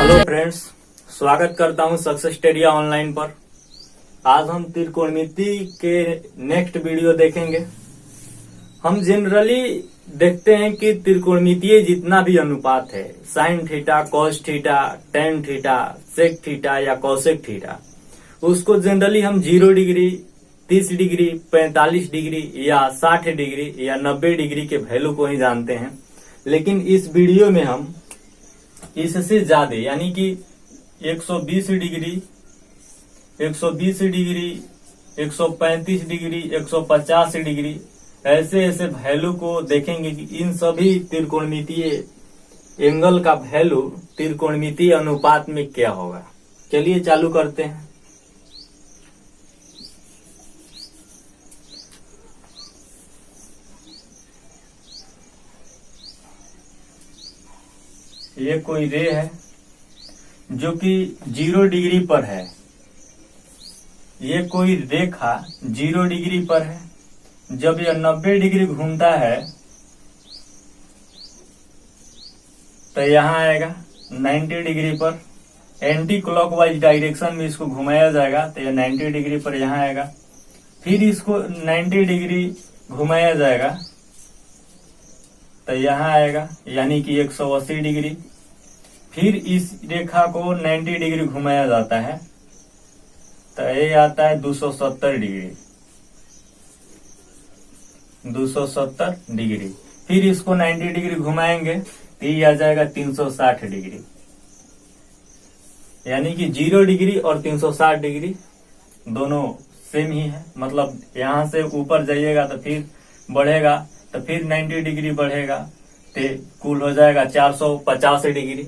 Hello friends, स्वागत करता हूं सक्सेसटेरिया ऑनलाइन पर। आज हम त्रिकोणमिति के नेक्स्ट वीडियो देखेंगे। हम जनरली देखते हैं कि त्रिकोणमितीय जितना भी अनुपात है, sine theta, cos theta, tan theta, sec theta या कोसेक थीटा, उसको जनरली हम 0 डिग्री, 30 डिग्री, 45 डिग्री या 60 डिग्री या 90 डिग्री के वैल्यू को ही जानते हैं। लेकिन इस वीडियो में हम इससे ज्यादा यानी कि 120 डिग्री, 120 डिग्री, 135 डिग्री, 150 डिग्री ऐसे ऐसे वैल्यू को देखेंगे कि इन सभी त्रिकोणमितीय एंगल का वैल्यू त्रिकोणमितीय अनुपात में क्या होगा। चलिए चालू करते हैं। ये कोई रे है जो कि 0 डिग्री पर है। ये कोई रेखा 0 डिग्री पर है। जब यह 90 डिग्री घूमता है तो यहाँ आएगा 90 डिग्री पर। एंटी क्लॉकवाइज डायरेक्शन में इसको घुमाया जाएगा तो यह 90 डिग्री पर यहाँ आएगा। फिर इसको 90 डिग्री घुमाया जाएगा तो यहाँ आएगा, यानी कि 180 डिग्री। फिर इस रेखा को 90 डिग्री घुमाया जाता है तो ये आता है 270 डिग्री, 270 डिग्री। फिर इसको 90 डिग्री घुमाएंगे तो ये आ जाएगा 360 डिग्री, यानी कि 0 डिग्री और 360 डिग्री दोनों सेम ही है। मतलब यहां से ऊपर जाइएगा तो फिर बढ़ेगा तो फिर 90 डिग्री बढ़ेगा तो कुल हो जाएगा 450 डिग्री।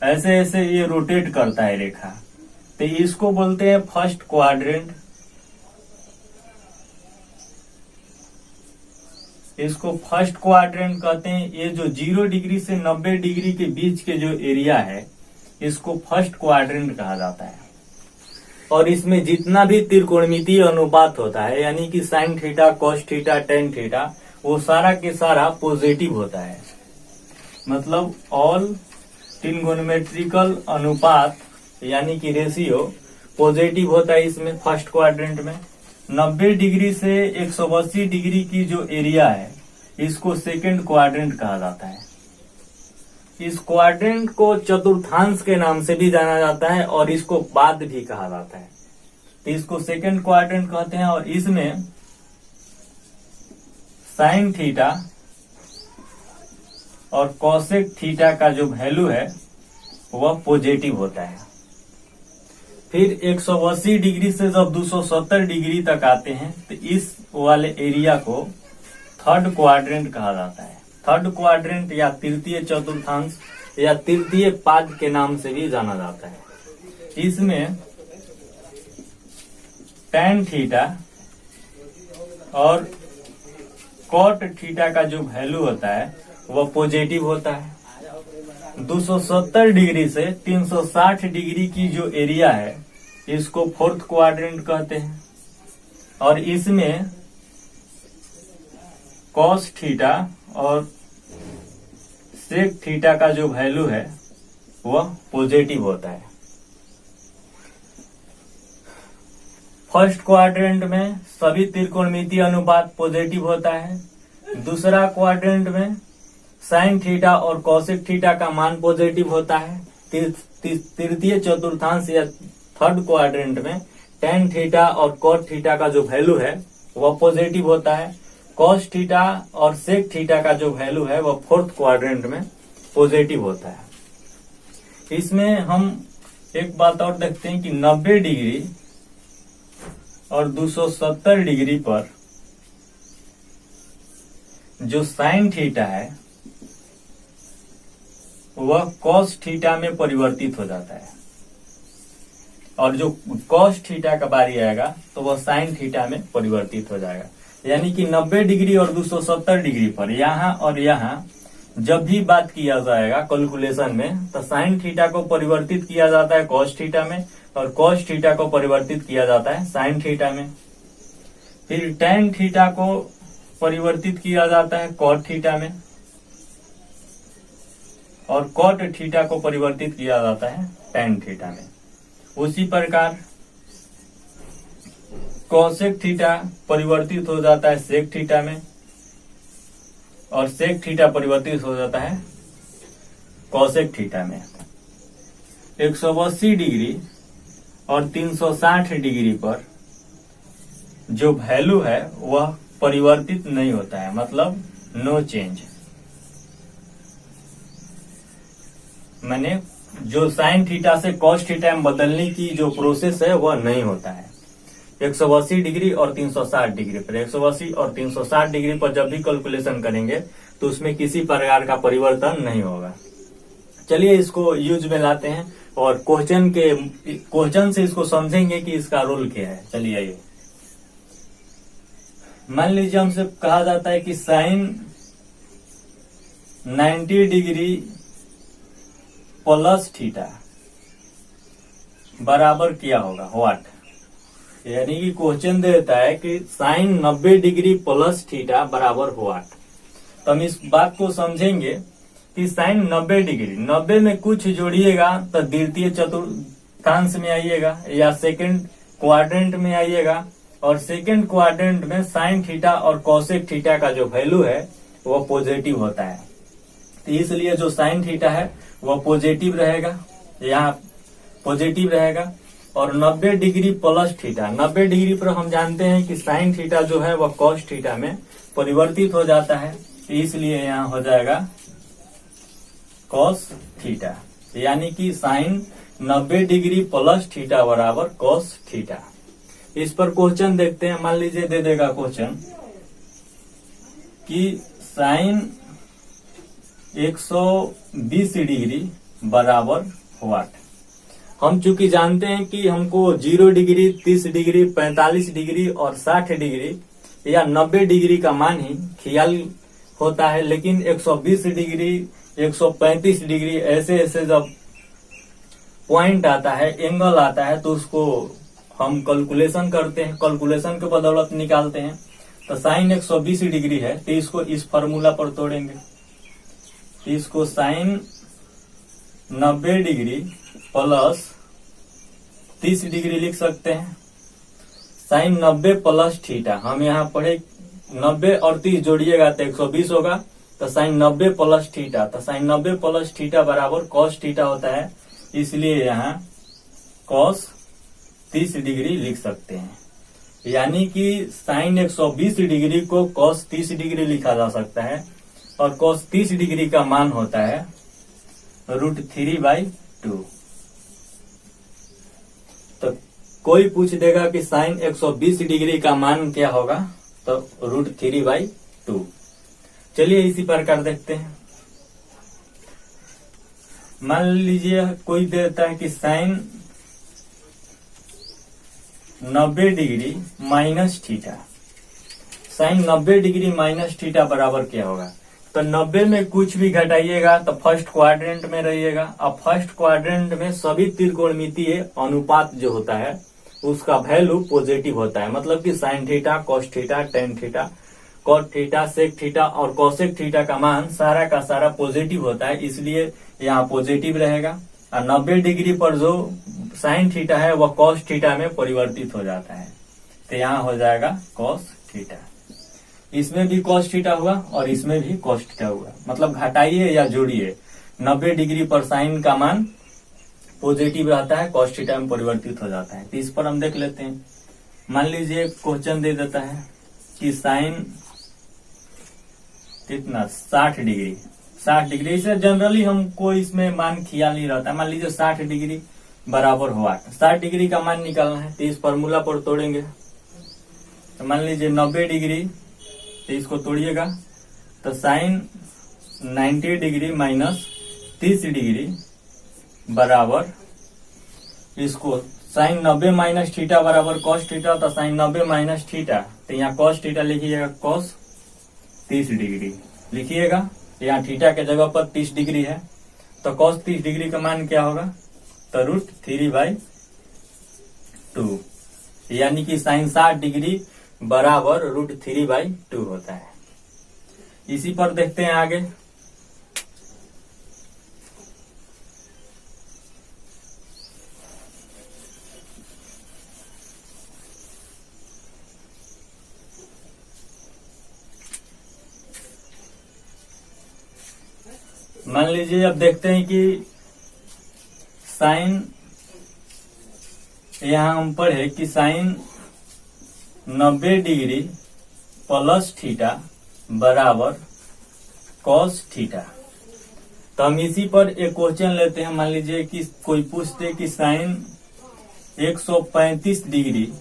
ऐसे ऐसे ये रोटेट करता है रेखा, तो इसको बोलते हैं फर्स्ट क्वाड्रेंट। इसको फर्स्ट क्वाड्रेंट कहते हैं। ये जो 0 डिग्री से 90 डिग्री के बीच के जो एरिया है इसको फर्स्ट क्वाड्रेंट कहा जाता है। और इसमें जितना भी त्रिकोणमितीय अनुपात होता है, यानी कि sine theta, cos theta, tan theta, वो सारा के सारा पॉजिटिव होता है। मतलब ऑल ट्रिगोनोमेट्रिकल अनुपात यानी कि रेशियो पॉजिटिव होता है इसमें फर्स्ट क्वाड्रेंट में। 90 डिग्री से 180 डिग्री की जो एरिया है इसको सेकंड क्वाड्रेंट कहा जाता है। इस क्वाड्रेंट को चतुर्थांश के नाम से भी जाना जाता है और इसको पाद भी कहा जाता है। तो इसको सेकंड क्वाड्रेंट कहते हैं। और इसमें साइन थीटा और कोसेक थीटा का जो वैल्यू है वह पॉजिटिव होता है। फिर 180 डिग्री से जब 270 डिग्री तक आते हैं तो इस वाले एरिया को थर्ड क्वाड्रेंट कहा जाता है। थर्ड क्वाड्रेंट या तृतीय चतुर्थांश या तृतीय पाद के नाम से भी जाना जाता है। इसमें टेन थीटा और कॉट थीटा का जो वैल्यू होता है वह पॉजिटिव होता है। 270 डिग्री से 360 डिग्री की जो एरिया है इसको फोर्थ क्वाड्रेंट कहते हैं। और इसमें कॉस थीटा और सेक थीटा का जो वैल्यू है वह पॉजिटिव होता है। फर्स्ट क्वाड्रेंट में सभी त्रिकोणमितीय अनुपात पॉजिटिव होता है। दूसरा क्वाड्रेंट में साइन थीटा और कोसेक थीटा का मान पॉजिटिव होता है। तृतीय चतुर्थांश या थर्ड क्वाड्रेंट में टेन थीटा और कॉट थीटा का जो वैल्यू है वह पॉजिटिव होता है। कॉस थीटा और सेक थीटा का जो वैल्यू है वह फोर्थ क्वाड्रेंट में पॉजिटिव होता है। इसमें हम एक बात और देखते हैं कि 90 डिग्री और 270 डिग्री पर जो साइन थीटा है वह कॉस थीटा में परिवर्तित हो जाता है और जो कॉस थीटा का बारी आएगा तो वह साइन थीटा में परिवर्तित हो जाएगा। यानी कि 90 डिग्री और 270 डिग्री पर यहाँ और यहाँ जब भी बात किया जाएगा कैलकुलेशन में तो साइन थीटा को परिवर्तित किया जाता है कॉस थीटा में और कॉस थीटा को परिवर्तित किया जाता है साइन थीटा में। फिर टेन थीटा को परिवर्तित किया जाता है कॉट थीटा में और कॉट थीटा को परिवर्तित किया जाता है टेन थीटा में। उसी प्रकार कोसेक थीटा परिवर्तित हो जाता है सेक थीटा में और सेक थीटा परिवर्तित हो जाता है कोसेक थीटा में। 180 डिग्री और 360 डिग्री पर जो वैल्यू है वह परिवर्तित नहीं होता है, मतलब नो चेंज। मैंने जो साइन थीटा से कॉस थीटा में बदलने की जो प्रोसेस है वह नहीं होता है। 180 डिग्री और 360 डिग्री पर 180 और 360 डिग्री पर जब भी कैलकुलेशन करेंगे तो उसमें किसी प्रकार का परिवर्तन नहीं होगा। चलिए इसको यूज में लाते हैं और क्वेश्चन से इसको समझेंगे कि इसका रोल क्या है। चलिए आइए, मान लीजिए हमसे कहा जाता है कि साइन 90 डिग्री प्लस थीटा बराबर क्या होगा, व्हाट। यानी कि क्वेश्चन देता है कि साइन 90 डिग्री प्लस थीटा बराबर व्हाट। तो हम इस बात को समझेंगे कि साइन 90 डिग्री, 90 में कुछ जोड़िएगा तो द्वितीय चतुर्थांश में आइएगा या सेकंड क्वाड्रेंट में आइएगा, और सेकंड क्वाड्रेंट में साइन थीटा और कोसेक थीटा का जो वैल्यू है वो पॉजिटिव होता है। तो इसलिए जो साइन थीटा है वह पॉजिटिव रहेगा, यहाँ पॉजिटिव रहेगा। और 90 डिग्री प्लस थीटा, 90 डिग्री पर हम जानते हैं कि साइन थीटा जो है वह कॉस थीटा में परिवर्तित हो जाता है, इसलिए यहाँ हो जाएगा कॉस थीटा। यानी कि साइन 90 डिग्री प्लस थीटा बराबर कॉस थीटा। इस पर क्वेश्चन देखते हैं। मान लीजिए दे देगा क्वेश्चन कि साइन 120 डिग्री बराबर व्हाट। हम चूंकि जानते हैं कि हमको 0 डिग्री, 30 डिग्री, 45 डिग्री और 60 डिग्री या 90 डिग्री का मान ही ख्याल होता है, लेकिन 120 डिग्री, 135 डिग्री ऐसे ऐसे जब पॉइंट आता है, एंगल आता है, तो उसको हम कैलकुलेशन करते हैं, कैलकुलेशन के बदौलत निकालते हैं। तो साइन 120 डिग्री है तो इसको इस फॉर्मूला पर तोड़ेंगे, इसको साइन 90 डिग्री प्लस 30 डिग्री लिख सकते हैं। साइन 90 प्लस थीटा, हम यहाँ पढ़े 90 और 30 जोड़िएगा तो 120 होगा, तो साइन 90 प्लस थीटा, तो साइन 90 प्लस थीटा बराबर कॉस थीटा होता है, इसलिए यहाँ कॉस 30 डिग्री लिख सकते हैं। यानी कि साइन 120 डिग्री को कॉस 30 डिग्री लिखा जा सकता है, और कॉस 30 डिग्री का मान होता है √3/2। तो कोई पूछ देगा कि साइन 120 डिग्री का मान क्या होगा, तो √3/2। चलिए इसी प्रकार देखते हैं। मान लीजिए कोई देता है कि sine 90 degree minus theta, sine 90 degree minus theta बराबर क्या होगा। तो 90 में कुछ भी घटाइएगा तो फर्स्ट क्वाड्रेंट में रहिएगा। अब फर्स्ट क्वाड्रेंट में सभी त्रिकोणमितीय अनुपात जो होता है उसका वैल्यू पॉजिटिव होता है, मतलब कि sine theta, cos theta, tan theta, cot theta, sec theta और कोसेक थीटा का मान सारा का सारा पॉजिटिव होता है, इसलिए यहाँ पॉजिटिव रहेगा। और 90 डिग्री पर जो साइन थीटा है वह कॉस थीटा में परिवर्तित हो जाता है, तो यहाँ हो जाएगा कॉस थीटा। इसमें भी कॉस थीटा हुआ और इसमें भी कॉस थीटा हुआ, मतलब घटाइए या जोड़िए, 90 डिग्री पर साइन का मान पॉजिटिव रहता है, कॉस थीटा में परिवर्तित हो जाता है। तो इस पर हम देख लेते हैं। मान लीजिए क्वेश्चन दे देता है कि साइन कितना 60 डिग्री, 60 डिग्री से जनरली हमको इसमें मान ख्याल नहीं रहता। मान लीजिए 60 डिग्री बराबर हुआ, 60 डिग्री का मान निकालना है, तो इस फॉर्मूला पर तोड़ेंगे। तो मान लीजिए 90 डिग्री, तो इसको तोड़िएगा, तो साइन 90 डिग्री माइनस 30 डिग्री बराबर, इसको साइन 90 माइनस थीटा बराबर कॉस थीटा, तो साइन 90 माइनस थीटा, तो यहाँ कॉस थीटा लिखिएगा, कॉस 30 डिग्री लिखिएगा। यहाँ थीटा के जगह पर 30 डिग्री है, तो कॉस 30 डिग्री का मान क्या होगा, तो √3/2, यानी कि साइन 60 डिग्री बराबर √3/2 होता है। इसी पर देखते हैं आगे। मान लीजिए अब देखते हैं कि साइन, यहां हम पढ़े कि साइन 90 डिग्री प्लस थीटा बराबर कॉस थीटा। तो हम इसी पर एक क्वेश्चन लेते हैं। मान लीजिए कि कोई पूछते कि साइन 135 डिग्री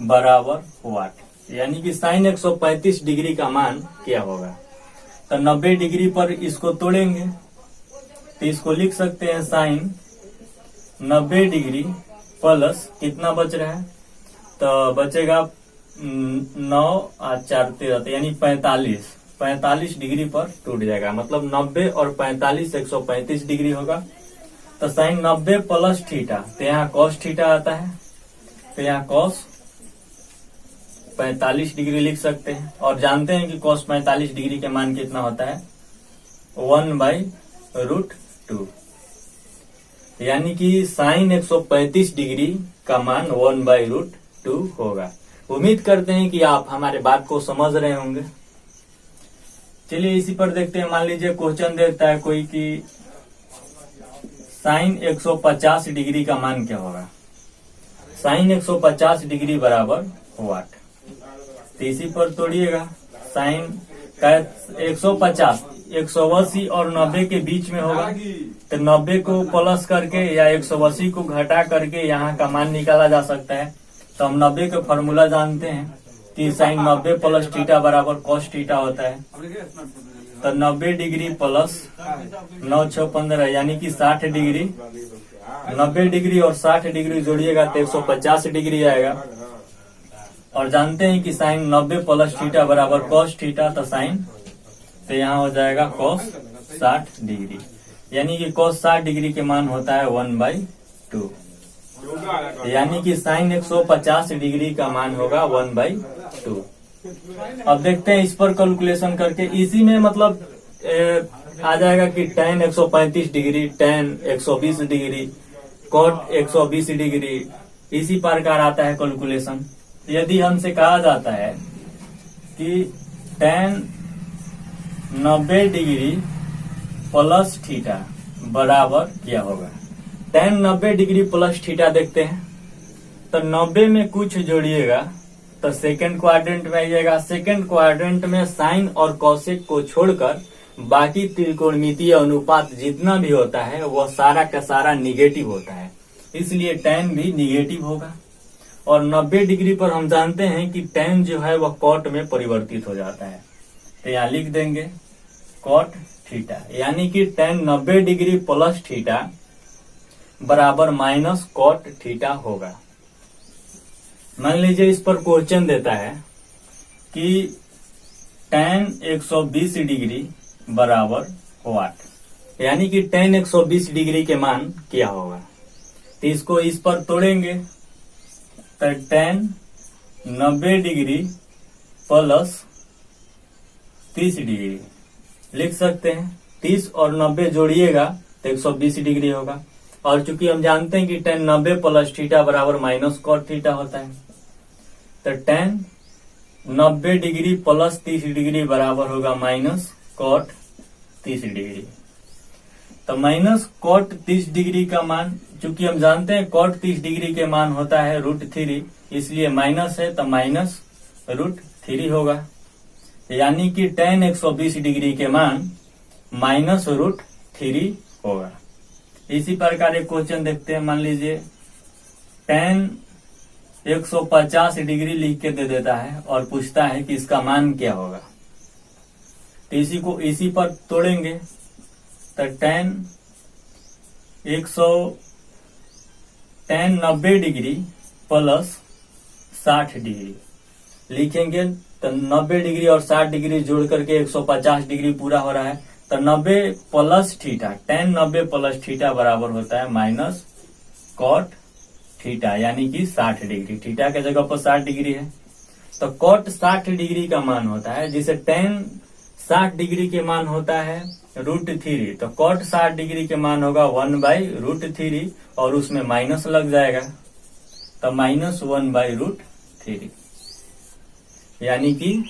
बराबर वाट, यानी कि साइन 135 डिग्री का मान क्या होगा। तो 90 डिग्री पर इसको तोड़ेंगे तो इसको लिख सकते हैं साइन 90 डिग्री प्लस कितना बच रहा है, तो बचेगा 9 और 4 13, यानी 45 डिग्री पर टूट जाएगा। मतलब 90 और 45 135 डिग्री होगा। तो साइन 90 प्लस थीटा, तो यहाँ कॉस थीटा आता है, तो यहाँ कॉस 45 डिग्री लिख सकते हैं। और जानते हैं कि कॉस 45 डिग्री के मान कितना होता है, 1/√2, यानी कि साइन 135 डिग्री का मान 1/√2 होगा। उम्मीद करते हैं कि आप हमारे बात को समझ रहे होंगे। चलिए इसी पर देखते हैं। मान लीजिए क्वेश्चन देता है कोई कि साइन 150 डिग्री का मान क्या होगा। साइन 150 डिग्री बराबर वाट, तो इसी पर तोड़िएगा। साइन का 150 180 और 90 के बीच में होगा, तो 90 को प्लस करके या 180 को घटा करके यहाँ का मान निकाला जा सकता है। तो हम 90 का फॉर्मूला जानते हैं कि साइन 90 प्लस थीटा बराबर कॉस थीटा होता है। तो 90 डिग्री प्लस 9 6 15, यानी कि 60 डिग्री। 90 डिग्री और 60 डिग्री जोड़िएगा तो 150 डिग्री आएगा। और जानते हैं कि साइन 90 प्लस थीटा बराबर कॉस थीटा, तो साइन, तो यहाँ हो जाएगा कॉस 60 डिग्री, यानी कि कॉस 60 डिग्री के मान होता है 1/2, यानी कि साइन 150 डिग्री का मान होगा 1/2। अब देखते हैं इस पर कैलकुलेशन करके। इसी में मतलब आ जाएगा कि tan 135 degree, tan 120 degree, cot 120 degree, इसी प्रकार आता है कैलकुलेशन। यदि हमसे कहा जाता है कि tan 90 डिग्री प्लस थीटा बराबर क्या होगा। tan 90 डिग्री प्लस थीटा देखते हैं, तो 90 में कुछ जोड़िएगा तो सेकंड क्वाड्रेंट में आ जाएगा। सेकंड क्वाड्रेंट में साइन और कॉसेक को छोड़कर बाकी त्रिकोणमितीय अनुपात जितना भी होता है वह सारा का सारा निगेटिव होता है, इसलिए tan भी निगेटिव होगा। और 90 डिग्री पर हम जानते हैं कि tan जो है वह कॉट में परिवर्तित हो जाता है, तो यहाँ लिख देंगे कॉट थीटा, यानी कि tan 90 डिग्री प्लस थीटा बराबर माइनस कॉट थीटा होगा। मान लीजिए इस पर क्वेश्चन देता है कि tan 120 डिग्री बराबर वाट, यानी कि tan 120 डिग्री के मान क्या होगा। तो इसको इस पर तोड़ेंगे तो tan 90 डिग्री प्लस 30 डिग्री लिख सकते हैं। 30 और 90 जोड़िएगा तो 120 डिग्री होगा। और चूंकि हम जानते हैं कि tan 90 प्लस थीटा बराबर माइनस कॉट थीटा होता है, तो tan 90 डिग्री प्लस 30 डिग्री बराबर होगा माइनस कॉट 30 डिग्री। तो माइनस कॉट 30 डिग्री का मान, चूंकि हम जानते हैं कॉट 30 डिग्री के मान होता है √3, इसलिए माइनस है तो माइनस √3 होगा, यानी कि tan 120 डिग्री के मान माइनस √3 होगा। इसी प्रकार एक क्वेश्चन देखते हैं। मान लीजिए tan 150 डिग्री लिख के दे देता है और पूछता है कि इसका मान क्या होगा। तो इसी पर तोड़ेंगे तो tan 90 डिग्री प्लस 60 डिग्री लिखेंगे, तो 90 डिग्री और 60 डिग्री जोड़ करके 150 डिग्री पूरा हो रहा है। तो 90 plus theta, tan 90 plus theta बराबर होता है माइनस कॉट थीटा, यानी कि 60 डिग्री। थीटा के जगह पर 60 डिग्री है, तो कॉट 60 डिग्री का मान होता है, जिसे tan 60 डिग्री के मान होता है √3, तो कॉट 60 डिग्री के मान होगा 1/√3 और उसमें माइनस लग जाएगा, तो माइनस 1/√3, यानी कि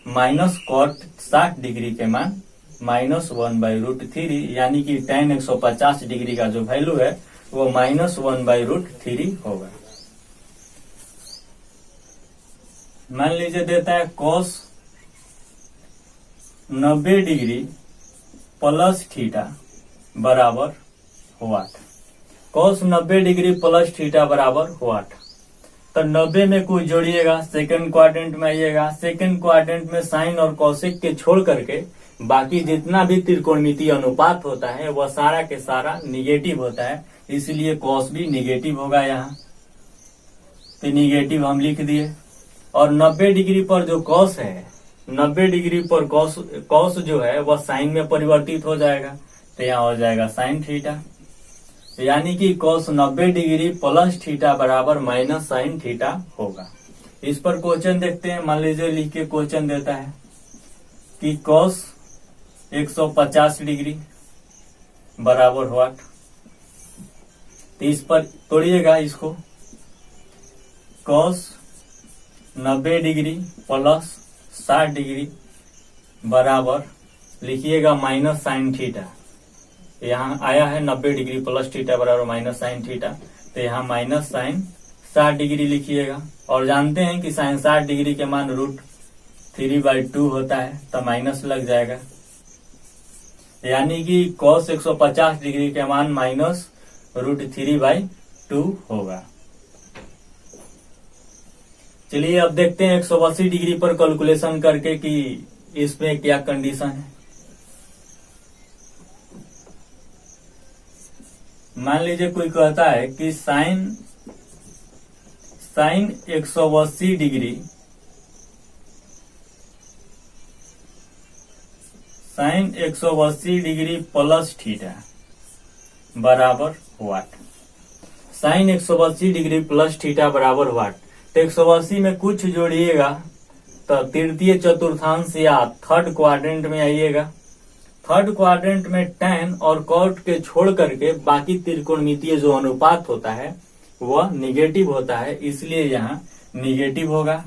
माइनस कॉट 60 डिग्री के मान -1/√3, यानी कि tan 150 डिग्री का जो वैल्यू है वो -1/√3 होगा। मान लीजिए देता है cos 90 डिग्री प्लस थीटा बराबर वाट। cos 90 डिग्री प्लस थीटा बराबर वाट। तो 90 में कुछ जोड़िएगा, सेकंड क्वाड्रेंट में आइएगा। सेकंड क्वाड्रेंट में साइन और कौशिक के छोड़ करके बाकी जितना भी त्रिकोणमितीय अनुपात होता है वह सारा के सारा निगेटिव होता है, इसलिए कॉस भी निगेटिव होगा यहाँ। तो निगेटिव हम लिख दिए। और 90 डिग्री पर जो कॉस है, 90 डिग्री पर कॉस जो है वह साइन में परिवर्तित हो जाएगा, तो यहाँ हो जाएगा साइन थीटा, यानी कि cos 90 डिग्री प्लस थीटा बराबर माइनस साइन थीटा होगा। इस पर क्वेश्चन देखते हैं। मान लीजिए लिख के क्वेश्चन देता है कि cos 150 डिग्री बराबर व्हाट। तो इस पर तोड़िएगा इसको, cos 90 डिग्री प्लस 60 डिग्री बराबर लिखिएगा माइनस साइन थीटा। यहाँ आया है 90 डिग्री प्लस थीटा बराबर माइनस साइन थीटा, तो यहाँ माइनस साइन 60 डिग्री लिखिएगा। और जानते हैं कि साइन 60 डिग्री के मान √3/2 होता है, तो माइनस लग जाएगा, यानी कि cos 150 डिग्री के मान -√3/2 होगा। चलिए अब देखते हैं 180 डिग्री पर कैलकुलेशन करके कि इसमें क्या कंडीशन है। मान लीजिए कोई कहता है कि साइन 180 डिग्री प्लस थीटा बराबर वाट। साइन 180 डिग्री प्लस थीटा बराबर वाट। तो 180 में कुछ जोड़िएगा, तो तृतीय चतुर्थांश या थर्ड क्वाड्रेंट में आइएगा। थर्ड क्वाड्रेंट में tan और cot के छोड़ करके बाकी त्रिकोणमितीय जो अनुपात होता है वह निगेटिव होता है, इसलिए यहाँ निगेटिव होगा।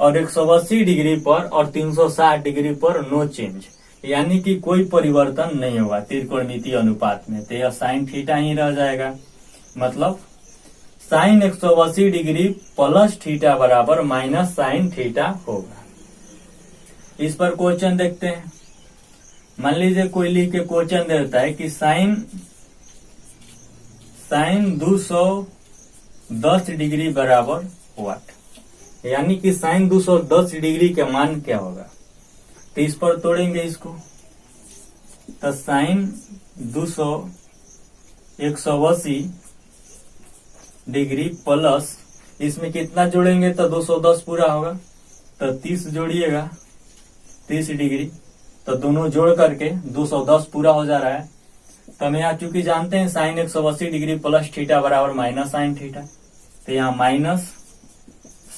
और 180 डिग्री पर और 360 डिग्री पर नो चेंज, यानी कि कोई परिवर्तन नहीं होगा त्रिकोणमितीय अनुपात में, तो यह साइन थीटा ही रह जाएगा। मतलब साइन 180 डिग्री प्लस थीटा बराबर माइनस साइन थीटा होगा। इस पर क्वेश्चन देखते हैं। मान लीजिए कोई लिख के क्वेश्चन देता है कि साइन 210 डिग्री बराबर वाट, यानी कि साइन 210 डिग्री के मान क्या होगा। तो इस पर तोड़ेंगे इसको, तो साइन 180 डिग्री प्लस इसमें कितना जोड़ेंगे तो 210 पूरा होगा, तो 30 जोड़िएगा 30 डिग्री, तो दोनों जोड़ करके 210 पूरा हो जा रहा है। तो हम यहाँ चूंकि जानते हैं साइन 180 डिग्री प्लस थीटा बराबर माइनस साइन थीटा, तो यहाँ माइनस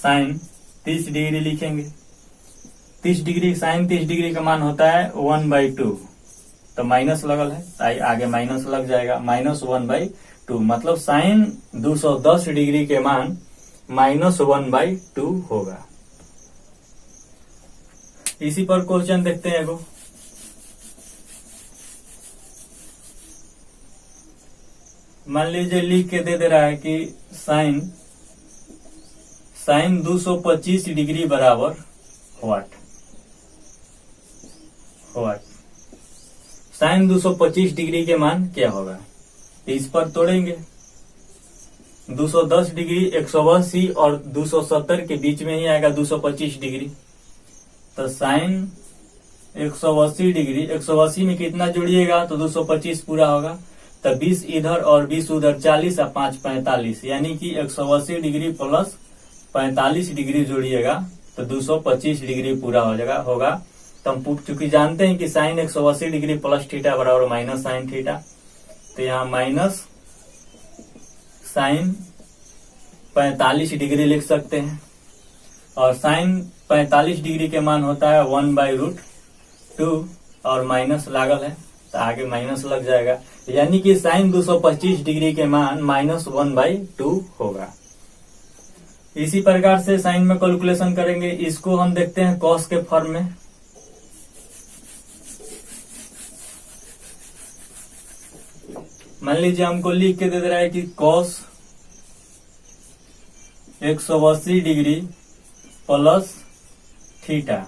साइन 30 डिग्री लिखेंगे। 30 डिग्री साइन 30 डिग्री का मान होता है 1/2, तो माइनस लगल है, आगे माइनस लग जाएगा, -1/2। मतलब साइन 210 डिग्री के मान -1/2 होगा। इसी पर क्वेश्चन देखते हैं एगो। मान लीजिए लिख के दे रहा है कि साइन 225 डिग्री बराबर वाट। साइन 225 डिग्री के मान क्या होगा, तो इस पर तोड़ेंगे। 210 डिग्री 180 और 270 के बीच में ही आएगा 225 डिग्री, तो साइन 180 डिग्री 180 में कितना जोड़िएगा तो 225 पूरा होगा, तो 20 इधर और 20 उधर 40 और 5 45, यानी कि 180 डिग्री प्लस 45 डिग्री जोड़िएगा तो 225 डिग्री पूरा हो जाएगा होगा। तो हम चूंकि जानते हैं कि साइन 180 डिग्री प्लस थीटा बराबर माइनस साइन थीटा, तो यहाँ माइनस साइन 45 डिग्री लिख सकते हैं। और साइन 45 डिग्री के मान होता है 1/√2 और माइनस लागल है, तो आगे माइनस लग जाएगा, यानी कि साइन 225 डिग्री के मान -1/2 होगा। इसी प्रकार से साइन में कैलकुलेशन करेंगे। इसको हम देखते हैं कॉस के फॉर्म में। मान लीजिए हमको लिख के दे रहा है कि cos 180 डिग्री प्लस थीटा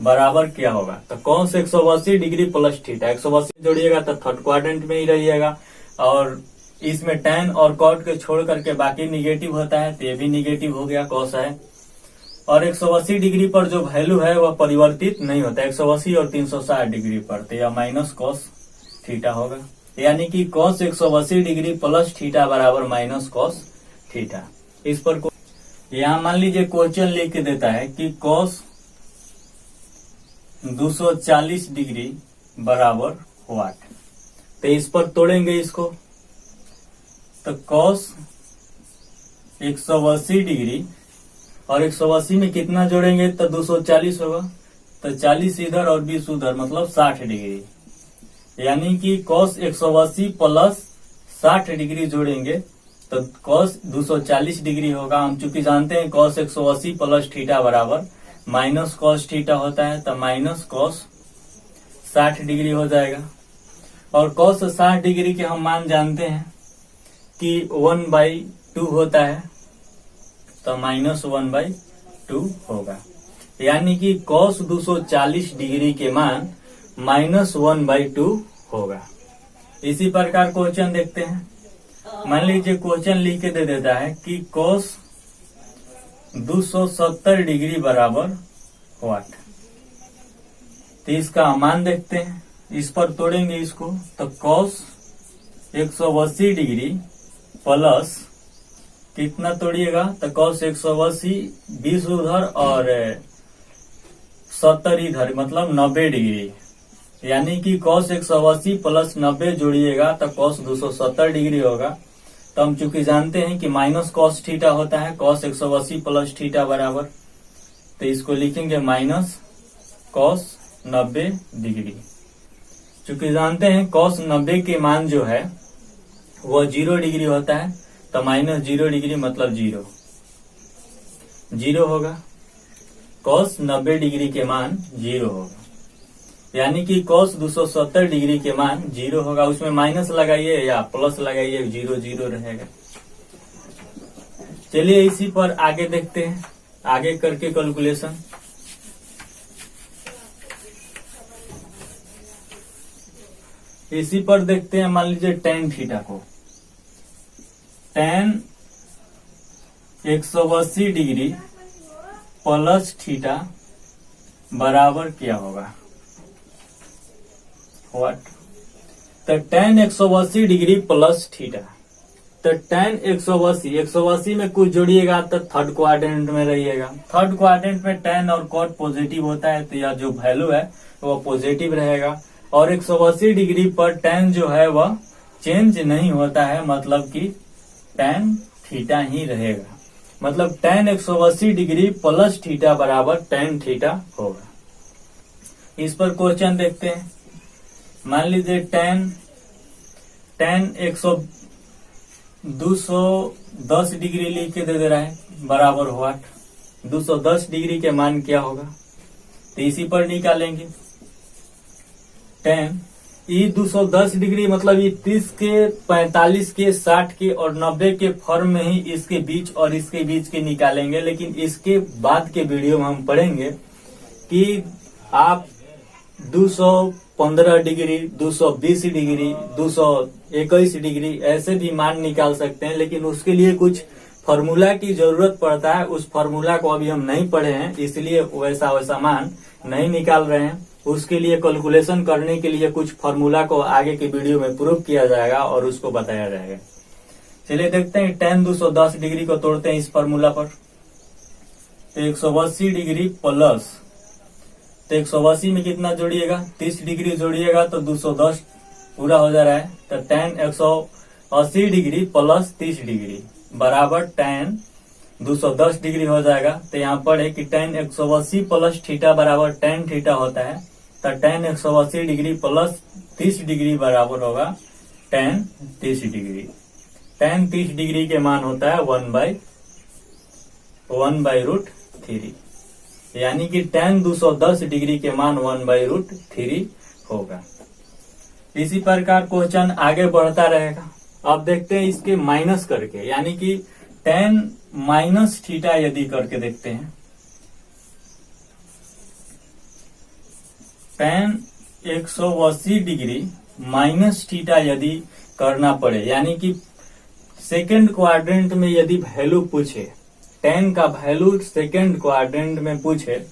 बराबर क्या होगा। तो cos 180 डिग्री प्लस थीटा, 180 जोड़िएगा तो थर्ड क्वाड्रेंट में ही रहिएगा, और इसमें tan और cot के छोड़ करके बाकी निगेटिव होता है, तो ये भी निगेटिव हो गया, cos है। और 180 डिग्री पर जो वैल्यू है वह परिवर्तित नहीं होता, 180 और 360 डिग्री पर, तो यह माइनस cos थीटा होगा। यानी कि cos 180 डिग्री प्लस थीटा बराबर माइनस cos थीटा। इस पर यहाँ मान लीजिए क्वेश्चन लिख के देता है कि cos 240 डिग्री बराबर वाट, तो इस पर तोड़ेंगे इसको, तो cos 180 डिग्री और 180 में कितना जोड़ेंगे तो 240 होगा, तो 40 इधर और 20 उधर, मतलब 60 डिग्री। यानी कि cos 180 प्लस 60 डिग्री जोड़ेंगे तो cos 240 डिग्री होगा। हम चूंकि जानते हैं cos 180 प्लस थीटा बराबर माइनस cos थीटा होता है, तो माइनस cos 60 डिग्री हो जाएगा। और cos 60 डिग्री के हम मान जानते हैं कि 1/2 होता है, तो माइनस 1/2 होगा। यानी कि cos 240 डिग्री के मान माइनस 1/2 होगा। इसी प्रकार क्वेश्चन देखते हैं। मान लीजिए क्वेश्चन लिख के दे देता है कि cos 270 डिग्री बराबर वाट, तो इसका मान देखते हैं। इस पर तोड़ेंगे इसको, तो cos 180 डिग्री प्लस कितना तोड़िएगा, तो cos 180 20 उधर और 70 इधर, मतलब 90 डिग्री। यानी कि cos 180 प्लस 90 जोड़िएगा तो cos 270 डिग्री होगा। तो हम चूंकि जानते हैं कि माइनस cos थीटा होता है, cos 180 प्लस थीटा बराबर, तो इसको लिखेंगे माइनस cos 90 डिग्री। चूंकि जानते हैं cos 90 के मान जो है वह 0 डिग्री होता है, तो माइनस 0 डिग्री मतलब 0 होगा। cos 90 डिग्री के मान 0 होगा, यानी कि cos 270 डिग्री के मान 0 होगा। उसमें माइनस लगाइए या प्लस लगाइए, 0 रहेगा। चलिए इसी पर आगे देखते हैं, आगे करके कैलकुलेशन। इसी पर देखते हैं, मान लीजिए tan थीटा को, tan 180 डिग्री प्लस थीटा बराबर क्या होगा वाट। तो tan 180 डिग्री प्लस थीटा, तो tan 180 में कुछ जोड़िएगा तो थर्ड क्वाड्रेंट में रहिएगा। थर्ड क्वाड्रेंट में tan और cot पॉजिटिव होता है, तो यह जो वैल्यू है वह पॉजिटिव रहेगा। और 180 डिग्री पर tan जो है वह चेंज नहीं होता है, मतलब कि tan थीटा ही रहेगा। मतलब tan 180 डिग्री प्लस थीटा बराबर tan थीटा होगा। इस पर क्वेश्चन देखते हैं। मान लीजिए tan 210 डिग्री लिख के दे रहा है बराबर वाट। 210 डिग्री के मान क्या होगा, तो इसी पर निकालेंगे। tan ये 210 डिग्री मतलब ये 30 के, 45 के, 60 के और 90 के फॉर्म में ही इसके बीच और इसके बीच के निकालेंगे। लेकिन इसके बाद के वीडियो में हम पढ़ेंगे कि आप 215 डिग्री, 220 डिग्री, 221 डिग्री ऐसे भी मान निकाल सकते हैं। लेकिन उसके लिए कुछ फॉर्मूला की जरूरत पड़ता है, उस फॉर्मूला को अभी हम नहीं पढ़े हैं, इसलिए वैसा मान नहीं निकाल रहे हैं। उसके लिए कैलकुलेशन करने के लिए कुछ फॉर्मूला को आगे के वीडियो में प्रूव किया जाएगा और उसको बताया जाएगा। चलिए देखते हैं, tan 210 डिग्री को तोड़ते हैं इस फॉर्मूला पर। तो 180 डिग्री प्लस, तो 180 में कितना जोड़िएगा, 30 डिग्री जोड़िएगा तो 210 पूरा हो जा रहा है। तो tan 180 डिग्री प्लस 30 डिग्री बराबर tan 210 डिग्री हो जाएगा। तो यहाँ पर है कि tan 180 प्लस थीटा बराबर tan थीटा होता है, तो tan 180 डिग्री प्लस 30 डिग्री बराबर होगा tan 30 डिग्री। tan 30 डिग्री के मान होता है 1/√3, यानी कि tan 210 डिग्री के मान 1/√3 होगा। इसी प्रकार क्वेश्चन आगे बढ़ता रहेगा। अब देखते हैं इसके माइनस करके, यानी कि tan माइनस थीटा यदि करके देखते हैं। tan 180 डिग्री माइनस थीटा यदि करना पड़े, यानी कि सेकंड क्वाड्रेंट में यदि वैल्यू पूछे, tan का वैल्यू सेकंड क्वाड्रेंट में पूछे,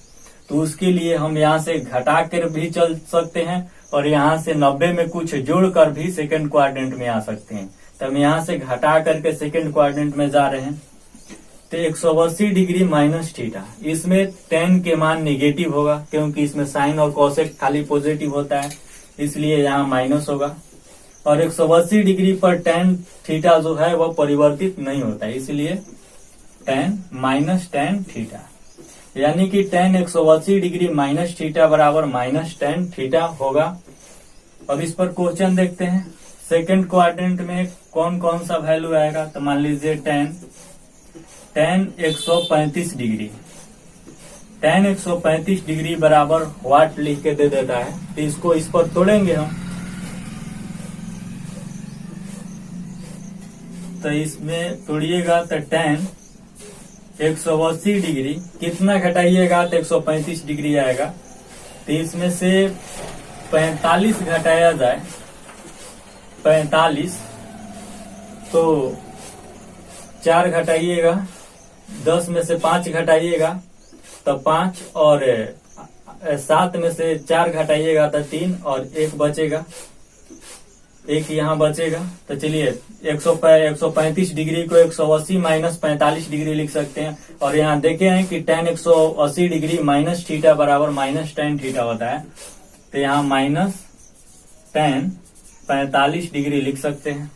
तो उसके लिए हम यहाँ से घटा कर भी चल सकते हैं और यहाँ से 90 में कुछ जोड़कर भी सेकंड क्वाड्रेंट में आ सकते हैं। तो हम यहाँ से घटा करके सेकंड क्वाड्रेंट में जा रहे हैं। तो 180 डिग्री माइनस थीटा, इसमें tan के मान निगेटिव होगा क्योंकि इसमें साइन और कोसेक खाली पॉजिटिव होता है, इसलिए यहाँ माइनस होगा। और 180 डिग्री पर tan थीटा जो है वह परिवर्तित नहीं होता है, इसलिए tan माइनस tan थीटा, यानी कि tan 180 डिग्री माइनस थीटा बराबर माइनस tan थीटा होगा। अब इस पर क्वेश्चन देखते हैं। सेकंड क्वाड्रेंट में कौन कौन सा वैल्यू आएगा, तो मान लीजिए tan 135 डिग्री, tan 135 डिग्री बराबर वाट लिख के दे देता है। तो इसको इस पर तोड़ेंगे हम, तो इसमें तोड़िएगा तो tan 180 डिग्री कितना घटाइएगा तो 135 डिग्री आएगा। तो इसमें से 45 घटाया जाए, 45 तो 4 घटाइएगा, 10 में से 5 घटाइएगा तो 5, और 7 में से 4 घटाइएगा तो 3, और 1 बचेगा, 1 यहाँ बचेगा। तो चलिए 135 डिग्री को 180 माइनस 45 डिग्री लिख सकते हैं। और यहाँ देखे हैं कि tan 180 डिग्री माइनस थीटा बराबर माइनस tan थीटा होता है, तो यहाँ माइनस tan 45 डिग्री लिख सकते हैं।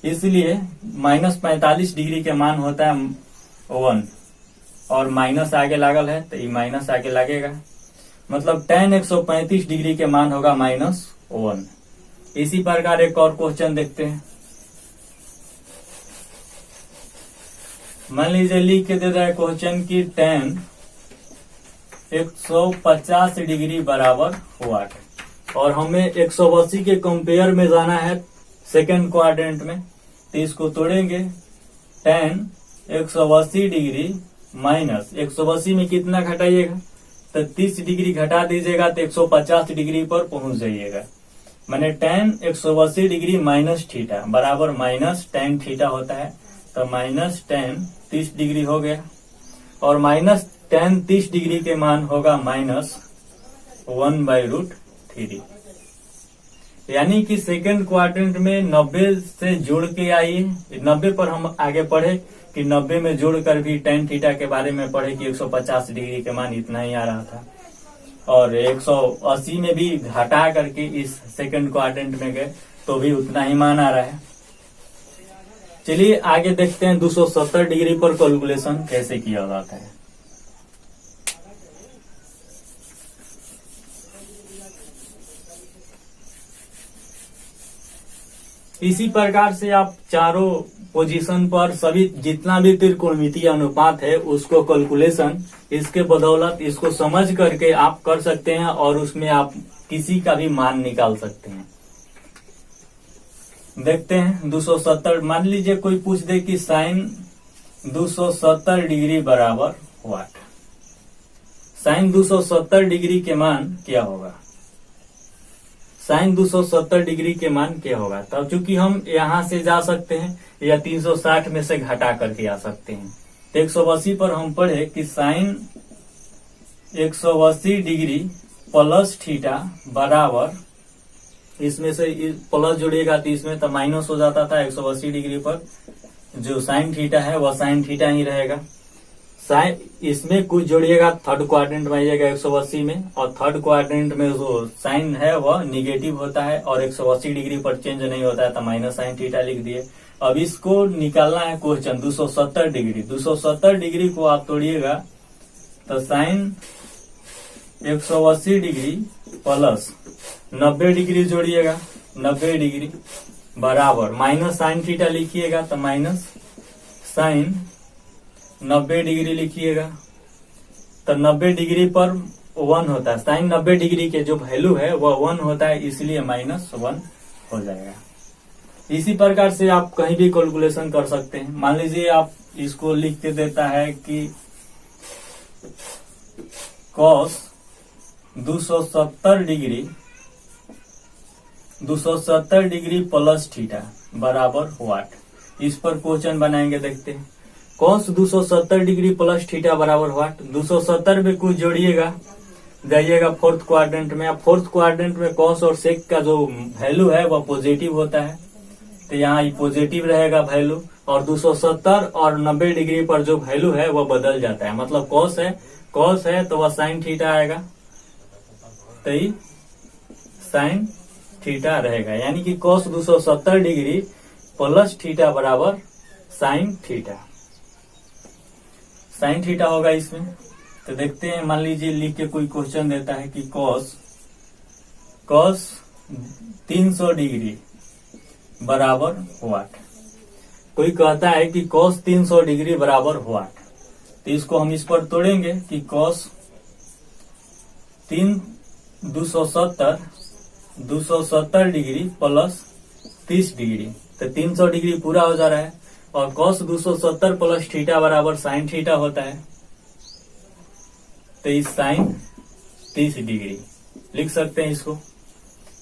इसलिए माइनस 45 डिग्री के मान होता है 1, और माइनस आगे लागल है तो ये माइनस आगे लगेगा, मतलब tan 135 डिग्री के मान होगा -1। इसी प्रकार एक और क्वेश्चन देखते हैं। मान लीजिए लिख के दे रहा है क्वेश्चन की tan 150 डिग्री बराबर वाट, और हमें 180 के कंपेयर में जाना है सेकंड क्वाड्रेंट में। तो इसको तोड़ेंगे, tan 180 डिग्री माइनस 180 में कितना घटाइएगा तो 30 डिग्री घटा दीजिएगा तो 150 डिग्री पर पहुंच जाइएगा। माने tan 180 डिग्री माइनस थीटा बराबर माइनस tan थीटा होता है, तो माइनस tan 30 डिग्री हो गया, और माइनस tan 30 डिग्री के मान होगा -1/√3। यानी कि सेकंड क्वाड्रेंट में 90 से जोड़ के आइए, 90 पर हम आगे पढ़े कि 90 में जोड़कर भी tan थीटा के बारे में पढ़े कि 150 डिग्री के मान इतना ही आ रहा था, और 180 में भी घटा करके इस सेकंड क्वाड्रेंट में गए तो भी उतना ही मान आ रहा है। चलिए आगे देखते हैं 270 डिग्री पर कैलकुलेशन कैसे किया जाता है। इसी प्रकार से आप चारों पोजीशन पर सभी जितना भी त्रिकोणमितीय अनुपात है उसको कैलकुलेशन इसके बदौलत इसको समझ करके आप कर सकते हैं, और उसमें आप किसी का भी मान निकाल सकते हैं। देखते हैं 270, मान लीजिए कोई पूछ दे कि साइन 270 डिग्री बराबर वाट, साइन 270 डिग्री के मान क्या होगा, साइन 270 डिग्री के मान क्या होगा। तब चूंकि हम यहां से जा सकते हैं या 360 में से घटा करके आ सकते हैं, तो 180 पर हम पढ़े कि साइन 180 डिग्री प्लस थीटा बराबर, इसमें से प्लस जोड़िएगा तो इसमें तो माइनस हो जाता था, 180 डिग्री पर जो साइन थीटा है वह साइन थीटा ही रहेगा। साइन इसमें कुछ जोड़िएगा थर्ड क्वाड्रेंट में आइएगा 180 में, और थर्ड क्वाड्रेंट में जो साइन है वह निगेटिव होता है और 180 डिग्री पर चेंज नहीं होता है, तो माइनस साइन थीटा लिख दिए। अब इसको निकालना है क्वेश्चन 270 डिग्री, 270 डिग्री को आप तोड़िएगा तो साइन 180 डिग्री प्लस 90 डिग्री जोड़िएगा 90 डिग्री बराबर माइनस साइन थीटा लिखिएगा तो माइनस साइन 90 डिग्री लिखिएगा, तो 90 डिग्री पर 1 होता है, साइन 90 डिग्री के जो वैल्यू है वह 1 होता है, इसलिए -1 हो जाएगा। इसी प्रकार से आप कहीं भी कैलकुलेशन कर सकते हैं। मान लीजिए आप इसको लिख के देता है कि cos 270 डिग्री प्लस थीटा बराबर व्हाट। इस पर क्वेश्चन बनाएंगे, देखते हैं। cos 270 डिग्री प्लस थीटा बराबर व्हाट। 270 में कुछ जोड़िएगा, जाइएगा फोर्थ क्वाड्रेंट में। अब फोर्थ क्वाड्रेंट में cos और sec का जो वैल्यू है वह पॉजिटिव होता है, तो यहाँ ये पॉजिटिव रहेगा वैल्यू, और 270 और 90 डिग्री पर जो वैल्यू है वह बदल जाता है। मतलब cos है तो वह साइन थीटा आएगा, तो ये साइन थीटा रहेगा, यानी कि cos 270 डिग्री प्लस थीटा बराबर साइन थीटा। साइन थीटा होगा इसमें। तो देखते हैं, मान लीजिए लिख के कोई क्वेश्चन देता है कि cos 300 डिग्री बराबर व्हाट। कोई कहता है कि cos 300 डिग्री बराबर व्हाट, तो इसको हम इस पर तोड़ेंगे कि cos 270 डिग्री प्लस 30 डिग्री, तो 300 डिग्री पूरा हो जा रहा है, और cos 270 प्लस थीटा बराबर साइन थीटा होता है, तो इस साइन 30 डिग्री लिख सकते हैं इसको।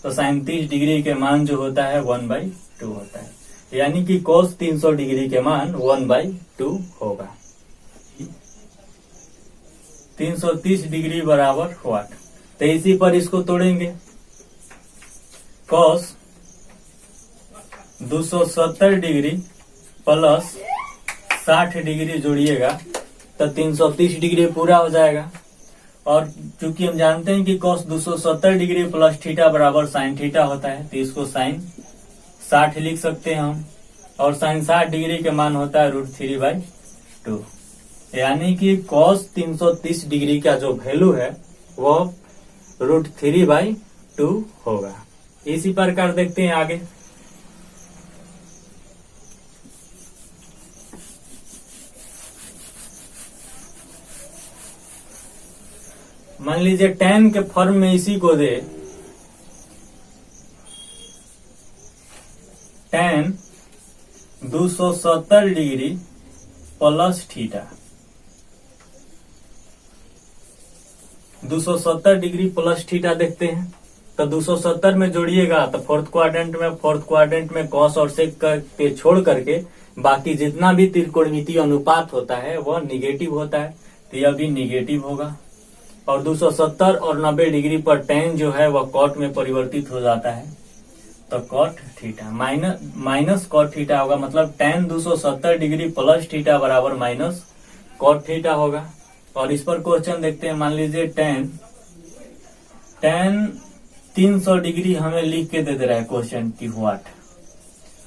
तो साइन 30 डिग्री के मान जो होता है 1/2 होता है, यानी कि cos 300 डिग्री के मान 1/2 होगा। 330 डिग्री बराबर व्हाट, तो इसी पर इसको तोड़ेंगे। cos 270 डिग्री प्लस 60 डिग्री जोड़िएगा तो 330 डिग्री पूरा हो जाएगा, और चूंकि हम जानते हैं कि cos 270 डिग्री प्लस थीटा बराबर साइन थीटा होता है, तो इसको साइन 60 लिख सकते हैं हम, और साइन 60 डिग्री के मान होता है √3/2, यानी कि cos 330 डिग्री का जो वैल्यू है वो √3/2 होगा। इसी प्रकार देखते हैं आगे। मान लीजिए tan के फॉर्म में इसी को दे, tan 270 degree plus theta. 270 degree plus theta देखते हैं, तो 270 में जोड़िएगा तो फोर्थ क्वाड्रेंट में cos और sec के छोड़ करके बाकी जितना भी त्रिकोणमितीय अनुपात होता है वह निगेटिव होता है, तो यह भी निगेटिव होगा। और 270 और 90 डिग्री पर tan जो है वह cot में परिवर्तित हो जाता है, तो cot theta minus cot theta होगा। मतलब tan 270 डिग्री प्लस थीटा बराबर माइनस cot थीटा होगा। और इस पर क्वेश्चन देखते हैं। मान लीजिए tan 300 डिग्री हमें लिख के दे रहा है क्वेश्चन की व्हाट।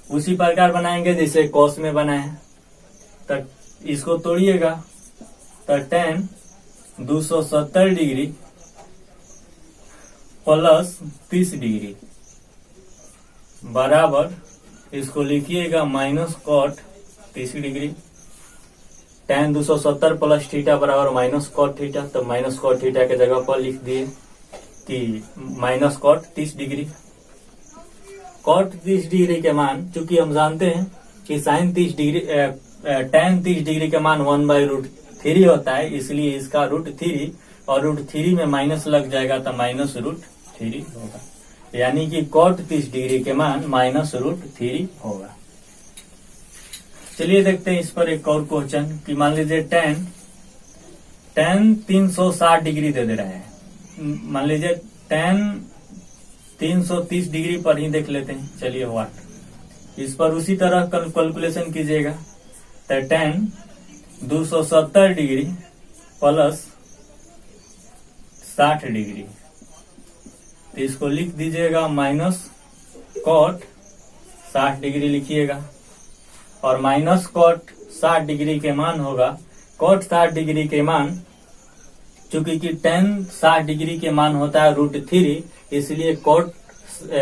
उसी प्रकार बनाएंगे जैसे cos में बनाए, तो इसको तोड़िएगा, तो tan 270 डिग्री प्लस 30 डिग्री बराबर, इसको लिखिएगा minus cot 30 degree. tan 270 plus theta बराबर माइनस cot थीटा, तो माइनस cot थीटा के जगह पर लिख दिए कि minus cot 30 degree. cot 30 degree के मान, चूंकि हम जानते हैं कि साइन 30 डिग्री tan 30 डिग्री के मान 1/√3 होता है, इसलिए इसका √3 और √3 में माइनस लग जाएगा तो माइनस √3 होगा, यानी कि cot 30 डिग्री के मान माइनस √3 होगा। चलिए देखते हैं इस पर एक और क्वेश्चन कि मान लीजिए tan 360 डिग्री दे रहा है। मान लीजिए tan 330 डिग्री पर ही देख लेते हैं। चलिए व्हाट, इस पर उसी तरह कैलकुलेशन कीजिएगा, तो tan 270 डिग्री प्लस 60 डिग्री, तो इसको लिख दीजिएगा माइनस cot 60 डिग्री लिखिएगा, और माइनस cot 60 डिग्री के मान होगा, cot 60 डिग्री के मान, चूंकि कि tan 60 डिग्री के मान होता है √3, इसलिए cot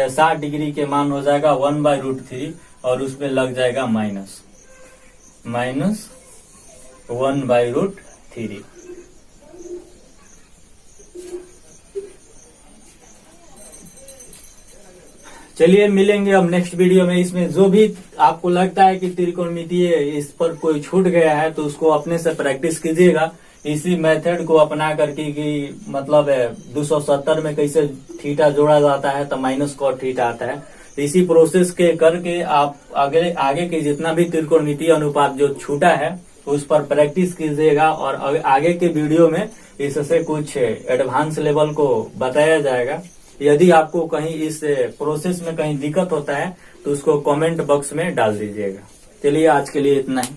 60 डिग्री के मान हो जाएगा 1/√3, और उसमें लग जाएगा माइनस 1/√3। चलिए मिलेंगे अब नेक्स्ट वीडियो में। इसमें जो भी आपको लगता है कि त्रिकोणमितीय इस पर कोई छूट गया है तो उसको अपने से प्रैक्टिस कीजिएगा, इसी मेथड को अपना करके कि मतलब 270 में कैसे थीटा जोड़ा जाता है तो माइनस कॉट थीटा आता है। इसी प्रोसेस के करके आप आगे के जितना भी त्रिकोणमितीय अनुपात जो छूटा है उस पर प्रैक्टिस कीजिएगा, और आगे के वीडियो में इससे कुछ एडवांस लेवल को बताया जाएगा। यदि आपको कहीं इस प्रोसेस में कहीं दिक्कत होता है तो उसको कमेंट बॉक्स में डाल दीजिएगा। चलिए आज के लिए इतना ही।